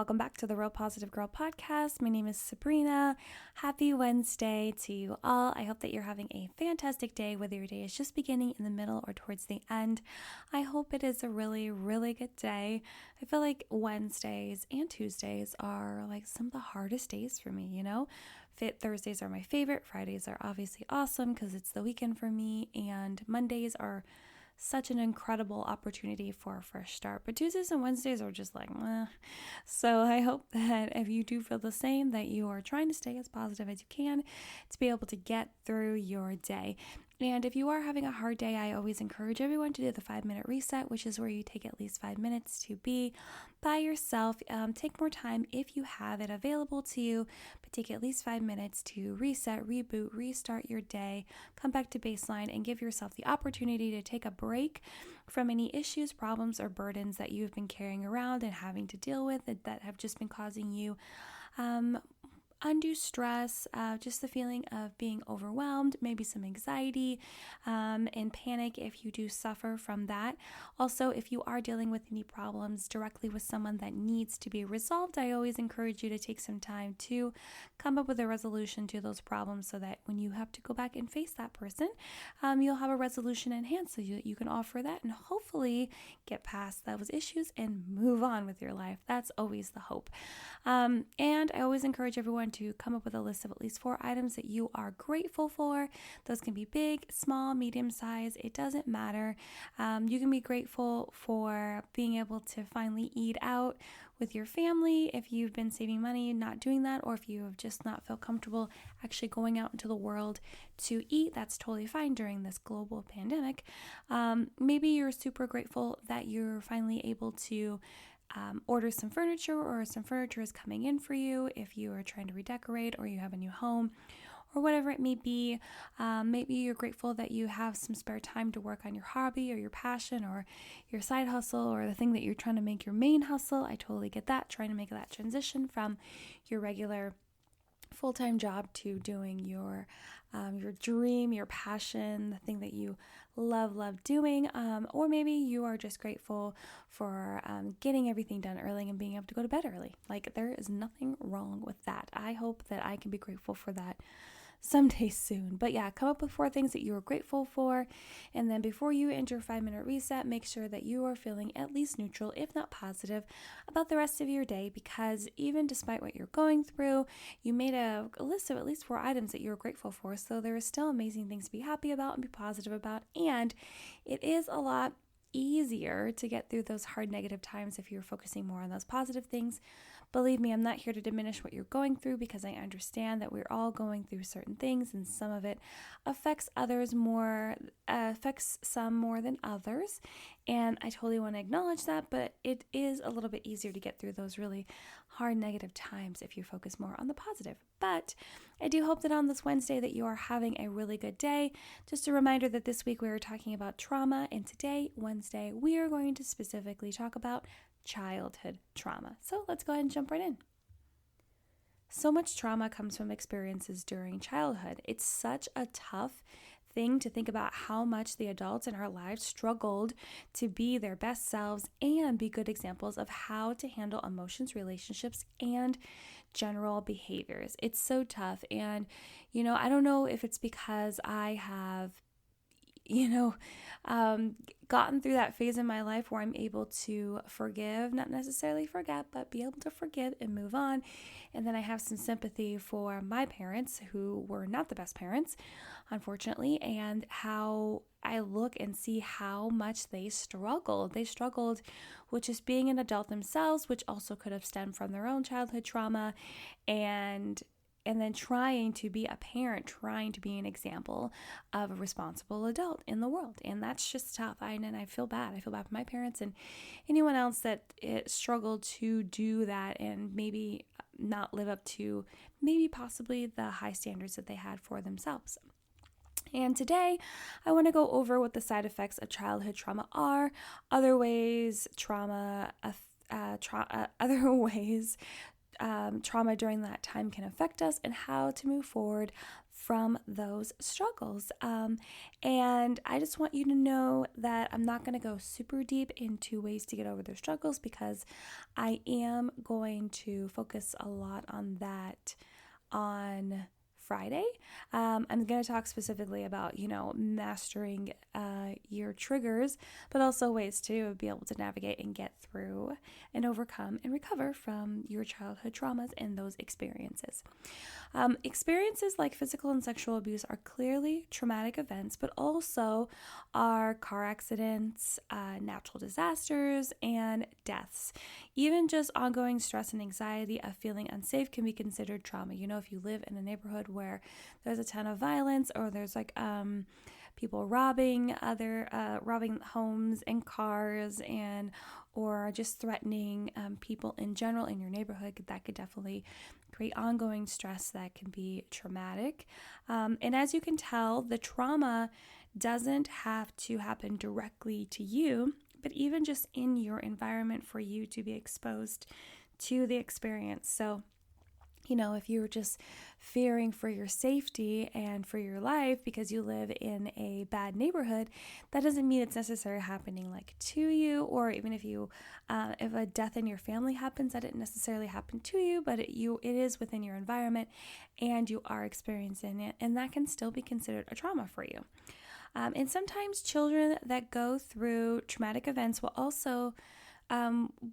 welcome back to the Real Positive Girl podcast. My name is Sabrina. Happy Wednesday to you all. I hope that you're having a fantastic day, whether your day is just beginning, in the middle, or towards the end. I hope it is a really, really good day. I feel like Wednesdays and Tuesdays are like some of the hardest days for me, Thursdays are my favorite. Fridays are obviously awesome because it's the weekend for me, and Mondays are such an incredible opportunity for a fresh start. But Tuesdays and Wednesdays are just like, meh. So I hope that if you do feel the same, that you are trying to stay as positive as you can to be able to get through your day. And if you are having a hard day, I always encourage everyone to do the 5-minute reset, which is where you take at least 5 minutes to be by yourself. Take more time if you have it available to you, but take at least 5 minutes to reset, reboot, restart your day, come back to baseline, and give yourself the opportunity to take a break from any issues, problems, or burdens that you've been carrying around and having to deal with that have just been causing you undue stress, just the feeling of being overwhelmed, maybe some anxiety and panic if you do suffer from that. Also, if you are dealing with any problems directly with someone that needs to be resolved, I always encourage you to take some time to come up with a resolution to those problems so that when you have to go back and face that person, you'll have a resolution in hand so you can offer that and hopefully get past those issues and move on with your life. That's always the hope. And I always encourage everyone to come up with a list of at least 4 items that you are grateful for. Those can be big, small, medium size. It doesn't matter. You can be grateful for being able to finally eat out with your family if you've been saving money not doing that, or if you have just not felt comfortable actually going out into the world to eat. That's totally fine during this global pandemic. Maybe you're super grateful that you're finally able to order some furniture, or some furniture is coming in for you if you are trying to redecorate or you have a new home or whatever it may be. Maybe you're grateful that you have some spare time to work on your hobby or your passion or your side hustle or the thing that you're trying to make your main hustle. I totally get that, trying to make that transition from your regular full-time job to doing your dream, your passion, the thing that you love doing, or maybe you are just grateful for getting everything done early and being able to go to bed early. Like, there is nothing wrong with that. I hope that I can be grateful for that someday soon. But yeah, come up with 4 things that you are grateful for, and then before you end your 5-minute reset, make sure that you are feeling at least neutral, if not positive, about the rest of your day, because even despite what you're going through, you made a list of at least 4 items that you're grateful for. So there are still amazing things to be happy about and be positive about, and it is a lot easier to get through those hard negative times if you're focusing more on those positive things. Believe me, I'm not here to diminish what you're going through, because I understand that we're all going through certain things, and some of it affects some more than others. And I totally want to acknowledge that, but it is a little bit easier to get through those really hard negative times if you focus more on the positive. But I do hope that on this Wednesday that you are having a really good day. Just a reminder that this week we are talking about trauma, and today, Wednesday, we are going to specifically talk about childhood trauma. So let's go ahead and jump right in. So much trauma comes from experiences during childhood. It's such a tough thing to think about how much the adults in our lives struggled to be their best selves and be good examples of how to handle emotions, relationships, and general behaviors. It's so tough. And, I don't know if it's because I have gotten through that phase in my life where I'm able to forgive, not necessarily forget, but be able to forgive and move on. And then I have some sympathy for my parents, who were not the best parents, unfortunately, and how I look and see how much they struggled. They struggled with just being an adult themselves, which also could have stemmed from their own childhood trauma, and then trying to be a parent, trying to be an example of a responsible adult in the world. And that's just tough. And I feel bad. I feel bad for my parents and anyone else that struggled to do that and maybe not live up to maybe possibly the high standards that they had for themselves. And today, I want to go over what the side effects of childhood trauma are, other ways trauma during that time can affect us and how to move forward from those struggles. And I just want you to know that I'm not going to go super deep into ways to get over those struggles because I am going to focus a lot on that on Friday. I'm going to talk specifically about, mastering your triggers, but also ways to be able to navigate and get through and overcome and recover from your childhood traumas and those experiences. Experiences like physical and sexual abuse are clearly traumatic events, but also are car accidents, natural disasters, and deaths. Even just ongoing stress and anxiety of feeling unsafe can be considered trauma. If you live in a neighborhood where there's a ton of violence or there's people robbing homes and cars or just threatening people in general in your neighborhood, that could definitely create ongoing stress that can be traumatic. And as you can tell, the trauma doesn't have to happen directly to you, but even just in your environment for you to be exposed to the experience. So, if you're just fearing for your safety and for your life because you live in a bad neighborhood, that doesn't mean it's necessarily happening to you, or even if a death in your family happens, that didn't necessarily happen to you, but it is within your environment and you are experiencing it, and that can still be considered a trauma for you. And sometimes children that go through traumatic events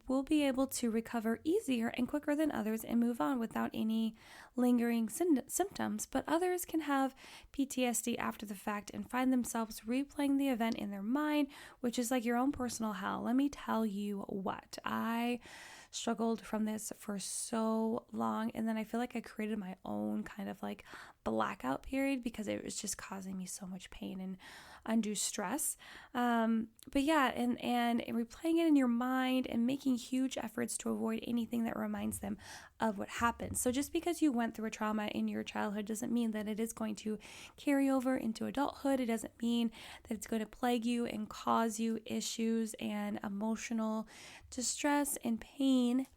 will be able to recover easier and quicker than others and move on without any lingering symptoms. But others can have PTSD after the fact and find themselves replaying the event in their mind, which is like your own personal hell. Let me tell you what, I struggled from this for so long, and then I feel like I created my own kind of blackout period because it was just causing me so much pain and undue stress. But yeah, and replaying it in your mind and making huge efforts to avoid anything that reminds them of what happened. So just because you went through a trauma in your childhood doesn't mean that it is going to carry over into adulthood. It doesn't mean that it's going to plague you and cause you issues and emotional distress and pain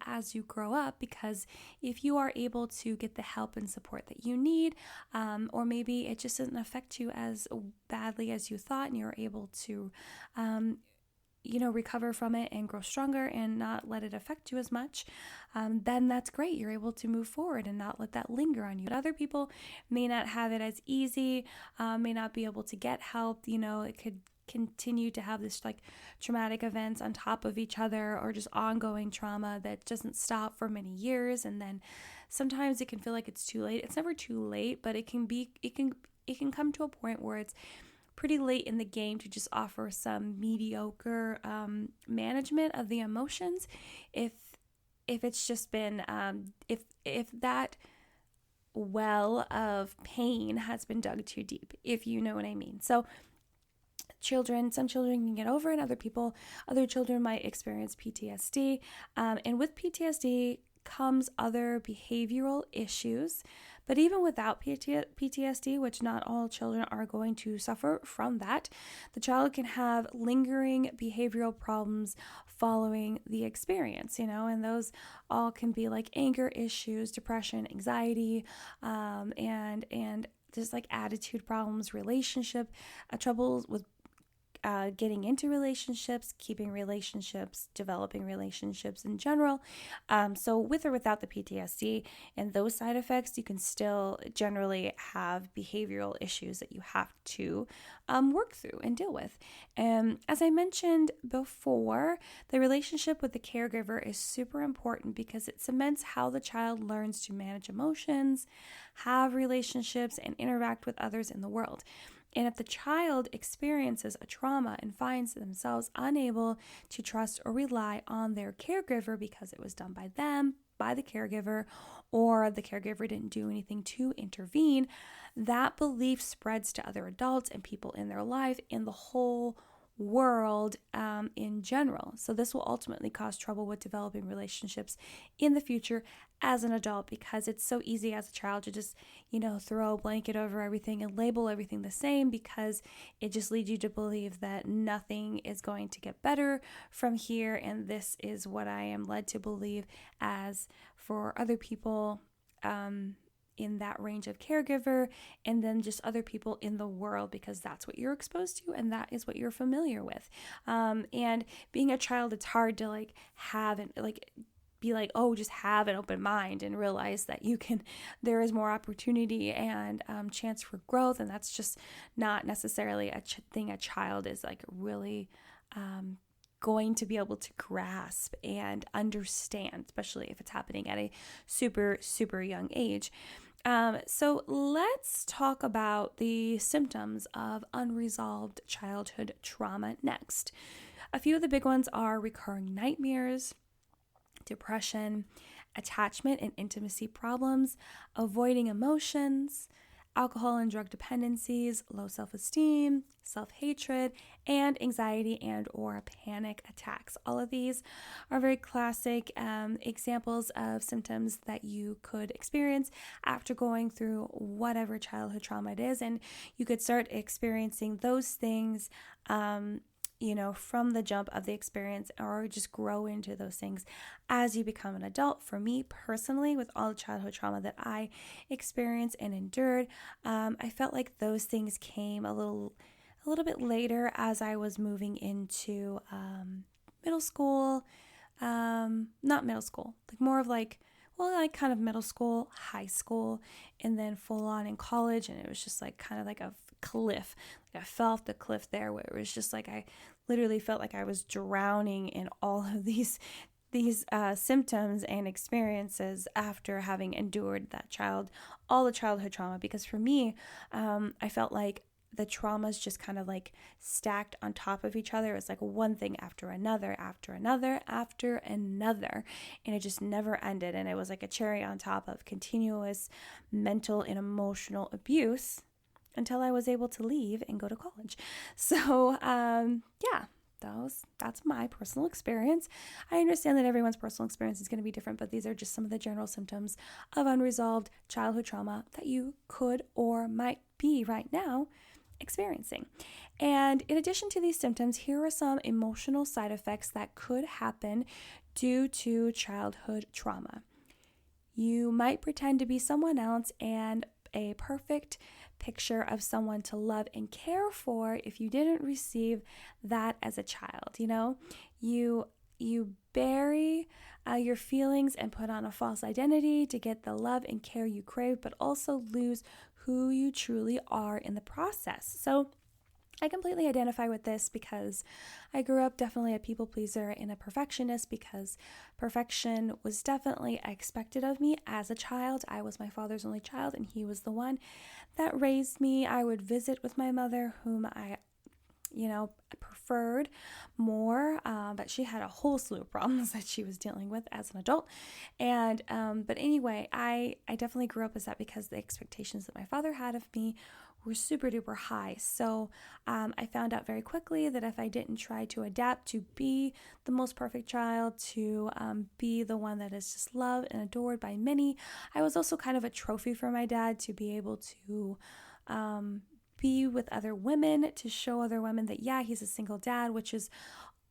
as you grow up, because if you are able to get the help and support that you need, or maybe it just doesn't affect you as badly as you thought and you're able to recover from it and grow stronger and not let it affect you as much, then that's great. You're able to move forward and not let that linger on you. But other people may not have it as easy, may not be able to get help. It could continue to have this traumatic events on top of each other, or just ongoing trauma that doesn't stop for many years, and then sometimes it can feel like it's too late. It's never too late, but it can come to a point where it's pretty late in the game to just offer some mediocre management of the emotions if it's just been if that well of pain has been dug too deep, if you know what I mean. So some children can get over it, other children might experience PTSD, and with PTSD comes other behavioral issues. But even without PTSD, which not all children are going to suffer from that, the child can have lingering behavioral problems following the experience, and those all can be like anger issues, depression, anxiety, and just attitude problems, relationship troubles with getting into relationships, keeping relationships, developing relationships in general. So with or without the PTSD and those side effects, you can still generally have behavioral issues that you have to work through and deal with. As I mentioned before, the relationship with the caregiver is super important because it cements how the child learns to manage emotions, have relationships, and interact with others in the world. And if the child experiences a trauma and finds themselves unable to trust or rely on their caregiver because it was done by them, by the caregiver, or the caregiver didn't do anything to intervene, that belief spreads to other adults and people in their life, and the whole world in general. So this will ultimately cause trouble with developing relationships in the future as an adult, because it's so easy as a child to just, throw a blanket over everything and label everything the same, because it just leads you to believe that nothing is going to get better from here. And this is what I am led to believe as for other people in that range of caregiver, and then just other people in the world, because that's what you're exposed to and that is what you're familiar with. And being a child, it's hard to have and be just have an open mind and realize that there is more opportunity and chance for growth. And that's just not necessarily a thing a child is really going to be able to grasp and understand, especially if it's happening at a super, super young age. So let's talk about the symptoms of unresolved childhood trauma next. A few of the big ones are recurring nightmares, depression, attachment and intimacy problems, avoiding emotions, alcohol and drug dependencies, low self-esteem, self-hatred, and anxiety and or panic attacks. All of these are very classic examples of symptoms that you could experience after going through whatever childhood trauma it is. And you could start experiencing those things from the jump of the experience, or just grow into those things as you become an adult. For me personally, with all the childhood trauma that I experienced and endured, I felt like those things came a little bit later as I was moving into middle school, not middle school, more of kind of middle school, high school, and then full on in college. And it was just kind of like a cliff. I fell off the cliff there, where it was just I literally felt like I was drowning in all of these symptoms and experiences after having endured all the childhood trauma. Because for me, I felt like the traumas just kind of stacked on top of each other. It was one thing after another, after another, after another. And it just never ended. And it was like a cherry on top of continuous mental and emotional abuse until I was able to leave and go to college. So, that's my personal experience. I understand that everyone's personal experience is going to be different, but these are just some of the general symptoms of unresolved childhood trauma that you could or might be right now experiencing. And in addition to these symptoms, here are some emotional side effects that could happen due to childhood trauma. You might pretend to be someone else and a perfect picture of someone to love and care for if you didn't receive that as a child. You bury your feelings and put on a false identity to get the love and care you crave, but also lose who you truly are in the process. So I completely identify with this, because I grew up definitely a people pleaser and a perfectionist, because perfection was definitely expected of me as a child. I was my father's only child, and he was the one that raised me. I would visit with my mother, whom I preferred more, but she had a whole slew of problems that she was dealing with as an adult. And but anyway, I definitely grew up as that, because the expectations that my father had of me were super duper high. So I found out very quickly that if I didn't try to adapt to be the most perfect child, to be the one that is just loved and adored by many, I was also kind of a trophy for my dad, to be able to be with other women, to show other women that, he's a single dad, which is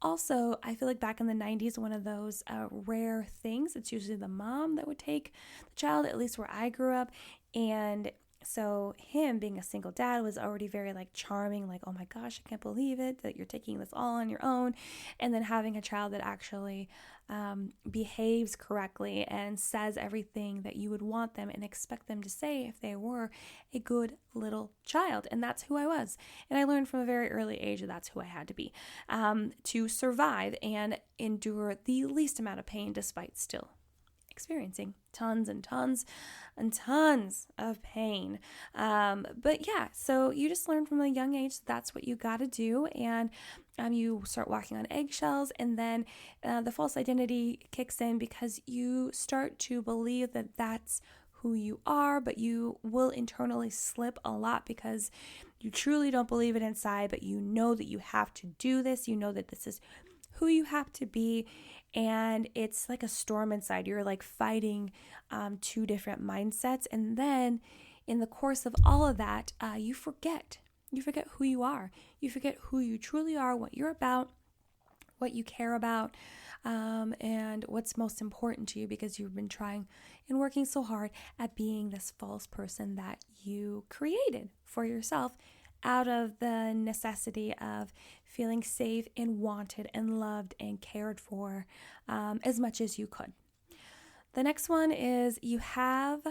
also, I feel like back in the 90s, one of those rare things. It's usually the mom that would take the child, at least where I grew up. And so him being a single dad was already very charming, oh my gosh, I can't believe it that you're taking this all on your own. And then having a child that actually behaves correctly and says everything that you would want them and expect them to say if they were a good little child. And that's who I was. And I learned from a very early age that that's who I had to be, to survive and endure the least amount of pain, despite still experiencing tons and tons and tons of pain. But so you just learn from a young age that's what you got to do. And you start walking on eggshells, and then the false identity kicks in, because you start to believe that that's who you are, but you will internally slip a lot because you truly don't believe it inside, but you know that you have to do this. You know that this is who you have to be. And it's like a storm inside. You're like fighting two different mindsets. And then in the course of all of that, you forget. You forget who you are. You forget who you truly are, what you're about, what you care about, and what's most important to you, because you've been trying and working so hard at being this false person that you created for yourself out of the necessity of feeling safe and wanted and loved and cared for as much as you could. The next one is you have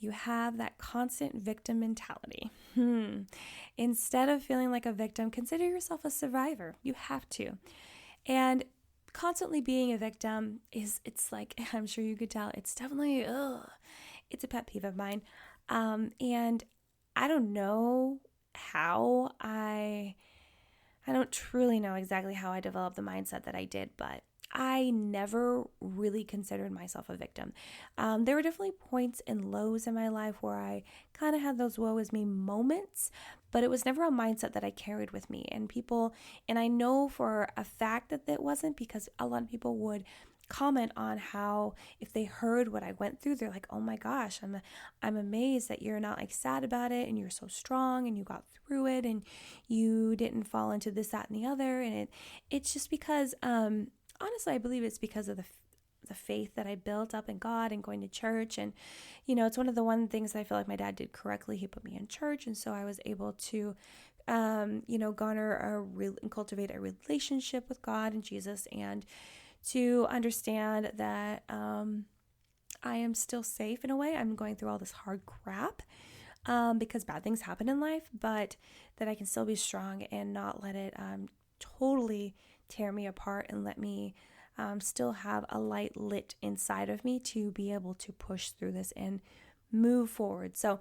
that constant victim mentality. Instead of feeling like a victim, consider yourself a survivor. You have to. And constantly being a victim it's like, I'm sure you could tell, it's definitely, it's a pet peeve of mine. And I don't know how I don't truly know exactly how I developed the mindset that I did, but I never really considered myself a victim. There were definitely points and lows in my life where I kind of had those woe is me moments, but it was never a mindset that I carried with me. And I know for a fact that it wasn't, because a lot of people would comment on how if they heard what I went through, they're like, oh my gosh, I'm amazed that you're not like sad about it, and you're so strong and you got through it and you didn't fall into this, that, and the other. And it's just because honestly, I believe it's because of the faith that I built up in God and going to church. And, it's one of the one things that I feel like my dad did correctly. He put me in church. And so I was able to, garner and cultivate a relationship with God and Jesus, and to understand that I am still safe in a way. I'm going through all this hard crap because bad things happen in life, but that I can still be strong and not let it totally tear me apart, and let me still have a light lit inside of me to be able to push through this and move forward. So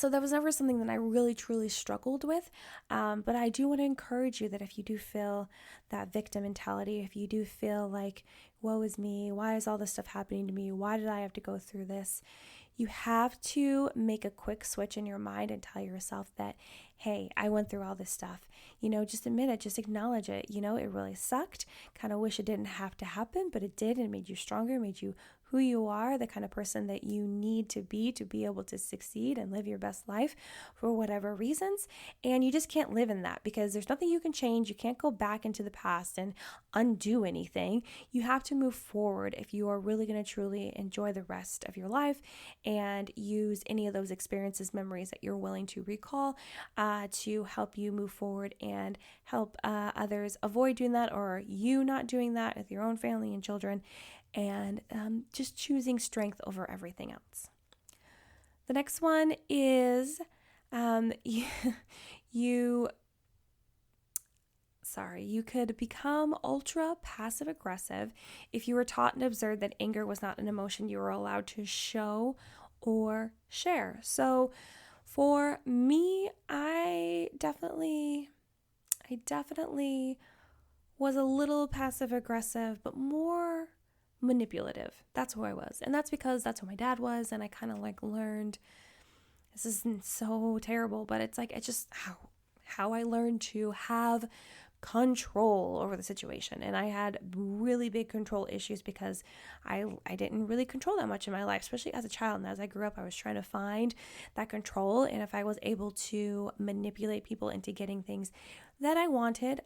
that was never something that I really truly struggled with, but I do want to encourage you that if you do feel that victim mentality, if you do feel like, woe is me, why is all this stuff happening to me, why did I have to go through this, you have to make a quick switch in your mind and tell yourself that, hey, I went through all this stuff. Just admit it, just acknowledge it. It really sucked. Kind of wish it didn't have to happen, but it did, and it made you stronger, made you who you are, the kind of person that you need to be able to succeed and live your best life for whatever reasons. And you just can't live in that, because there's nothing you can change. You can't go back into the past and undo anything. You have to move forward if you are really going to truly enjoy the rest of your life and use any of those experiences, memories that you're willing to recall to help you move forward and help others avoid doing that, or you not doing that with your own family and children, and just choosing strength over everything else. The next one is you could become ultra passive aggressive if you were taught and observed that anger was not an emotion you were allowed to show or share. So for me, I definitely was a little passive aggressive, but more manipulative. That's who I was. And that's because that's who my dad was. And I kind of like learned, this isn't so terrible, but it's just how I learned to have control over the situation. And I had really big control issues because I didn't really control that much in my life, especially as a child. And as I grew up, I was trying to find that control. And if I was able to manipulate people into getting things that I wanted,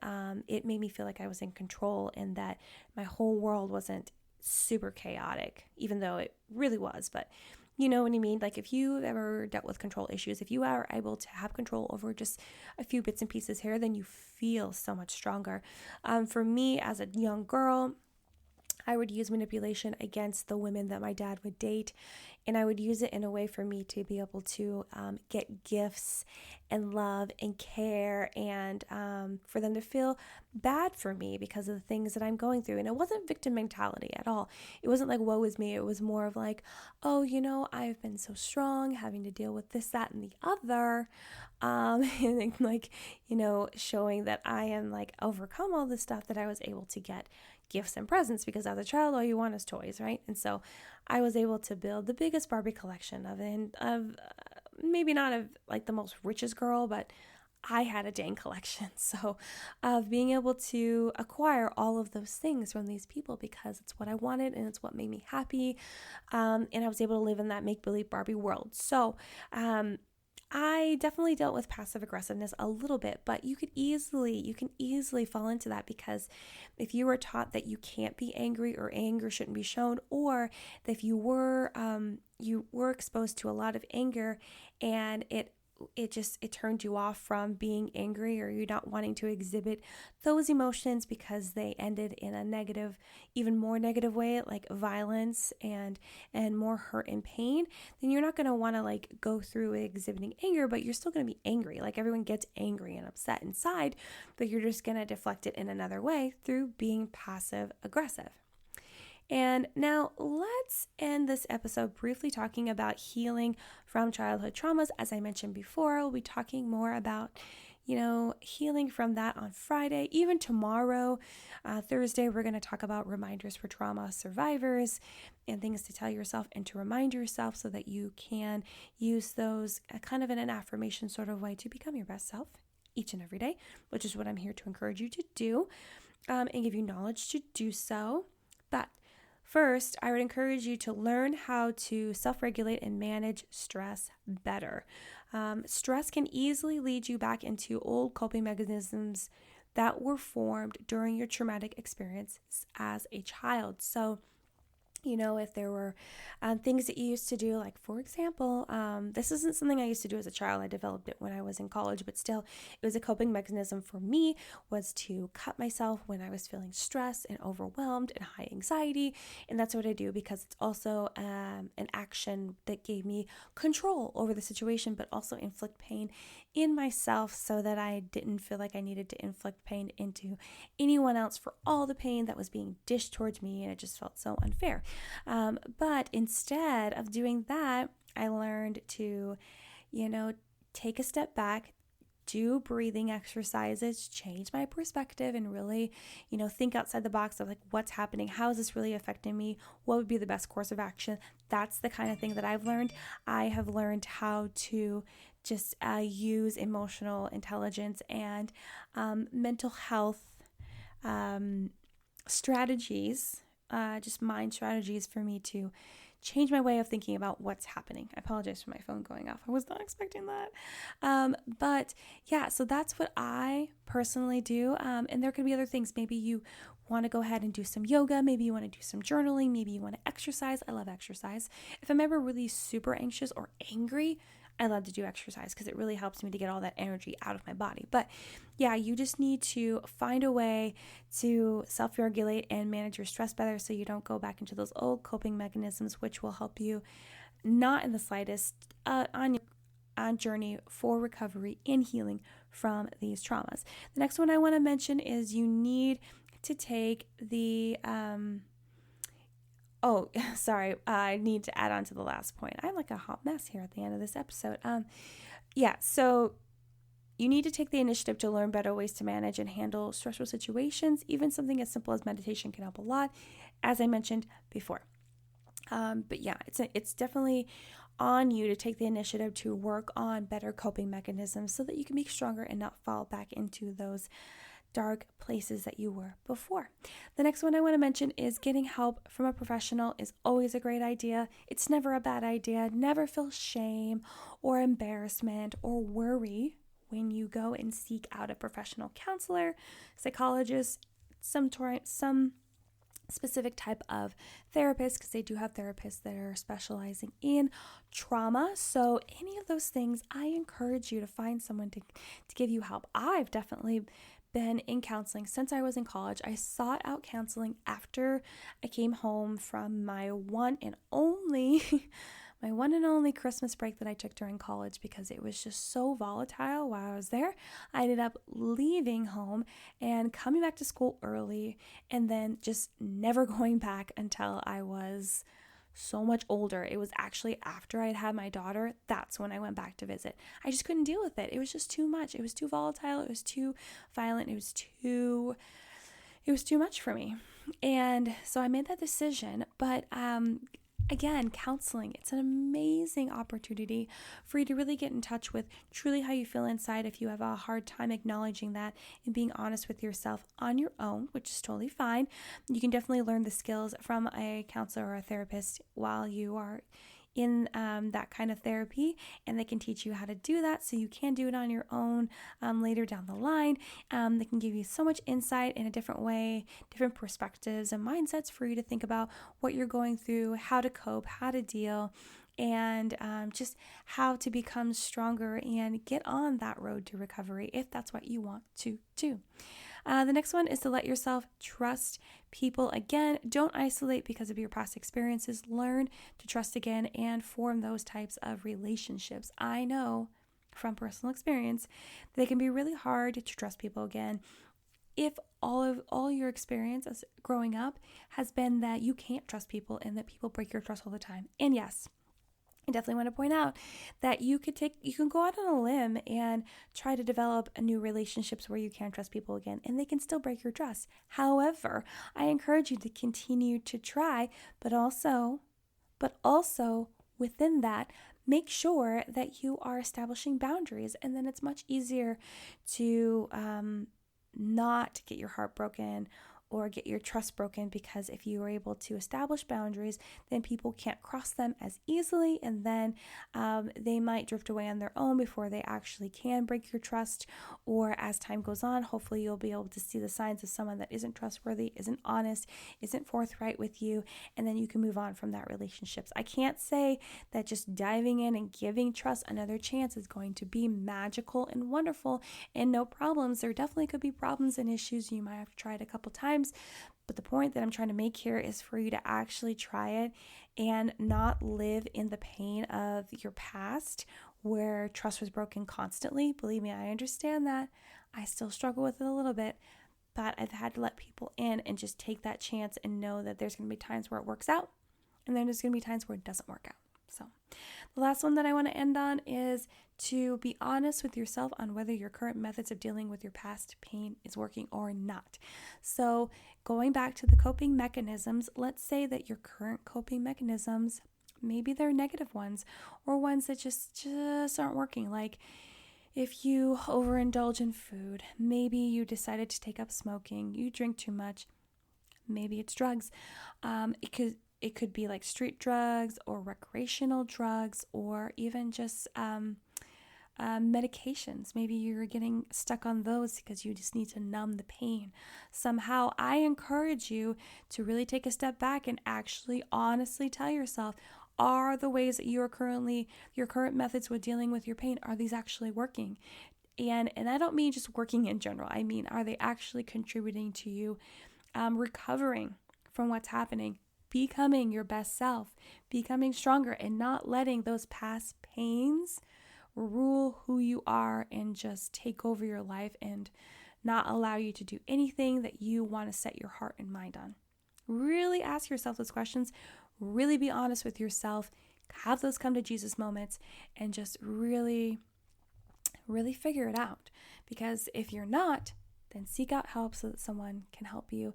it made me feel like I was in control and that my whole world wasn't super chaotic, even though it really was. But you know what I mean? Like if you've ever dealt with control issues, if you are able to have control over just a few bits and pieces here, then you feel so much stronger. For me as a young girl, I would use manipulation against the women that my dad would date, and I would use it in a way for me to be able to get gifts and love and care, and for them to feel bad for me because of the things that I'm going through. And it wasn't victim mentality at all. It wasn't like, woe is me. It was more of like, oh, I've been so strong having to deal with this, that, and the other. And like, showing that I am like overcome all the stuff that I was able to get gifts and presents, because as a child, all you want is toys, right? And so I was able to build the biggest Barbie collection of maybe not of like the most richest girl, but I had a dang collection. So of being able to acquire all of those things from these people because it's what I wanted and it's what made me happy. And I was able to live in that make-believe Barbie world. So I definitely dealt with passive aggressiveness a little bit, but you can easily fall into that, because if you were taught that you can't be angry or anger shouldn't be shown, or that if you were exposed to a lot of anger and it turned you off from being angry, or you not wanting to exhibit those emotions because they ended in a negative, even more negative way, like violence and more hurt and pain, then you're not going to want to like go through exhibiting anger, but you're still going to be angry. Like everyone gets angry and upset inside, but you're just going to deflect it in another way through being passive aggressive. And now let's end this episode briefly talking about healing from childhood traumas. As I mentioned before, we'll be talking more about, healing from that on Friday. Even tomorrow, Thursday, we're going to talk about reminders for trauma survivors and things to tell yourself and to remind yourself so that you can use those kind of in an affirmation sort of way to become your best self each and every day, which is what I'm here to encourage you to do, and give you knowledge to do so. But first, I would encourage you to learn how to self-regulate and manage stress better. Stress can easily lead you back into old coping mechanisms that were formed during your traumatic experience as a child. So, if there were things that you used to do, like, for example, this isn't something I used to do as a child. I developed it when I was in college, but still, it was a coping mechanism for me, was to cut myself when I was feeling stressed and overwhelmed and high anxiety. And that's what I do, because it's also an action that gave me control over the situation, but also inflict pain in myself so that I didn't feel like I needed to inflict pain into anyone else for all the pain that was being dished towards me. And it just felt so unfair. But instead of doing that, I learned to, take a step back, do breathing exercises, change my perspective, and really, think outside the box of like, what's happening? How is this really affecting me? What would be the best course of action? That's the kind of thing that I've learned. I have learned how to just use emotional intelligence and mental health strategies, just mind strategies for me to change my way of thinking about what's happening. I apologize for my phone going off. I was not expecting that. But yeah, so that's what I personally do. And there could be other things. Maybe you want to go ahead and do some yoga. Maybe you want to do some journaling. Maybe you want to exercise. I love exercise. If I'm ever really super anxious or angry, I love to do exercise because it really helps me to get all that energy out of my body. But yeah, you just need to find a way to self-regulate and manage your stress better so you don't go back into those old coping mechanisms, which will help you not in the slightest on your journey for recovery and healing from these traumas. The next one I want to mention is you need to take the I need to add on to the last point. I'm like a hot mess here at the end of this episode. So you need to take the initiative to learn better ways to manage and handle stressful situations. Even something as simple as meditation can help a lot, as I mentioned before. But yeah, it's definitely on you to take the initiative to work on better coping mechanisms so that you can be stronger and not fall back into those dark places that you were before. The next one I want to mention is getting help from a professional is always a great idea. It's never a bad idea. Never feel shame or embarrassment or worry when you go and seek out a professional counselor, psychologist, some specific type of therapist, because they do have therapists that are specializing in trauma. So any of those things, I encourage you to find someone to give you help. I've definitely been in counseling since I was in college. I sought out counseling after I came home from my one and only Christmas break that I took during college, because it was just so volatile while I was there. I ended up leaving home and coming back to school early, and then just never going back until I was so much older. It was actually after I'd had my daughter, that's when I went back to visit. I just couldn't deal with it. It was just too much. It was too volatile. It was too violent. It it was too much for me. And so I made that decision. But again, counseling, it's an amazing opportunity for you to really get in touch with truly how you feel inside if you have a hard time acknowledging that and being honest with yourself on your own, which is totally fine. You can definitely learn the skills from a counselor or a therapist while you are in that kind of therapy, and they can teach you how to do that so you can do it on your own later down the line. They can give you so much insight in a different way, different perspectives and mindsets for you to think about what you're going through, how to cope, how to deal, and just how to become stronger and get on that road to recovery if that's what you want to do. The next one is to let yourself trust people again. Don't isolate because of your past experiences. Learn to trust again and form those types of relationships. I know from personal experience they can be really hard to trust people again if all your experience as growing up has been that you can't trust people and that people break your trust all the time. And yes, I definitely want to point out that you can go out on a limb and try to develop new relationships where you can trust people again, and they can still break your trust. However, I encourage you to continue to try, but also within that, make sure that you are establishing boundaries, and then it's much easier to not get your heart broken or get your trust broken, because if you are able to establish boundaries, then people can't cross them as easily, and then they might drift away on their own before they actually can break your trust. Or as time goes on, hopefully you'll be able to see the signs of someone that isn't trustworthy, isn't honest, isn't forthright with you, and then you can move on from that relationships. I can't say that just diving in and giving trust another chance is going to be magical and wonderful and no problems. There definitely could be problems and issues. You might have to try it a couple times. But the point that I'm trying to make here is for you to actually try it and not live in the pain of your past where trust was broken constantly. Believe me, I understand that. I still struggle with it a little bit, but I've had to let people in and just take that chance and know that there's going to be times where it works out, and then there's going to be times where it doesn't work out. So the last one that I want to end on is to be honest with yourself on whether your current methods of dealing with your past pain is working or not. So going back to the coping mechanisms, let's say that your current coping mechanisms, maybe they're negative ones or ones that just aren't working. Like if you overindulge in food, maybe you decided to take up smoking, you drink too much, maybe it's drugs. It could be like street drugs or recreational drugs or even just medications. Maybe you're getting stuck on those because you just need to numb the pain. Somehow, I encourage you to really take a step back and actually honestly tell yourself, are the ways that your current methods with dealing with your pain, are these actually working? And I don't mean just working in general. I mean, are they actually contributing to you recovering from what's happening? Becoming your best self, becoming stronger, and not letting those past pains rule who you are and just take over your life and not allow you to do anything that you want to set your heart and mind on. Really ask yourself those questions, really be honest with yourself, have those come to Jesus moments, and just really, really figure it out. Because if you're not, then seek out help so that someone can help you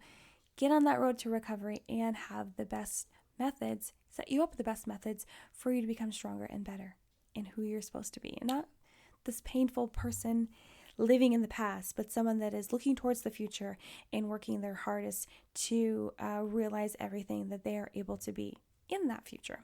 get on that road to recovery and have the best methods, set you up with the best methods for you to become stronger and better in who you're supposed to be. And not this painful person living in the past, but someone that is looking towards the future and working their hardest to realize everything that they are able to be in that future.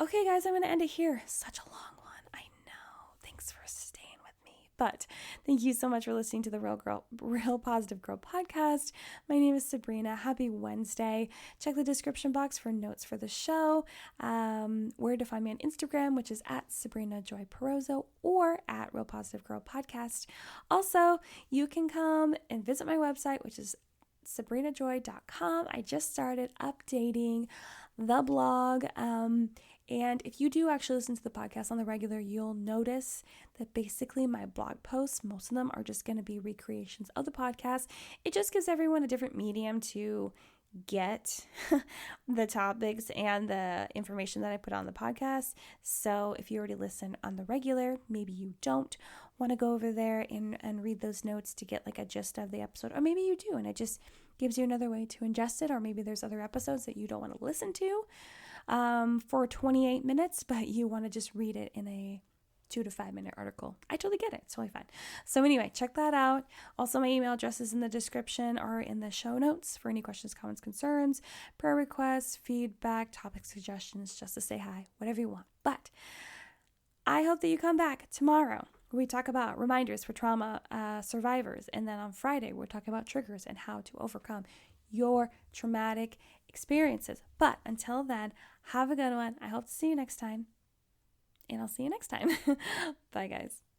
Okay, guys, I'm going to end it here. Such a long one. I know. Thanks for staying with me. But thank you so much for listening to the Real Positive Girl podcast. My name is Sabrina. Happy Wednesday. Check the description box for notes for the show, where to find me on Instagram, which is at Sabrina Joy Perozzo, or at Real Positive Girl Podcast. Also, you can come and visit my website, which is sabrinajoy.com. I just started updating the blog. And if you do actually listen to the podcast on the regular, you'll notice that basically my blog posts, most of them are just going to be recreations of the podcast. It just gives everyone a different medium to get the topics and the information that I put on the podcast. So if you already listen on the regular, maybe you don't want to go over there and read those notes to get like a gist of the episode, or maybe you do and it just gives you another way to ingest it, or maybe there's other episodes that you don't want to listen to for 28 minutes, but you want to just read it in a 2 to 5 minute article. I totally get it. It's totally fine. So anyway, check that out. Also, my email address is in the description or in the show notes for any questions, comments, concerns, prayer requests, feedback, topic suggestions, just to say hi, whatever you want. But I hope that you come back tomorrow. We talk about reminders for trauma survivors. And then on Friday, we'll talk about triggers and how to overcome your traumatic experiences. But until then, have a good one. I hope to see you next time. And I'll see you next time. Bye, guys.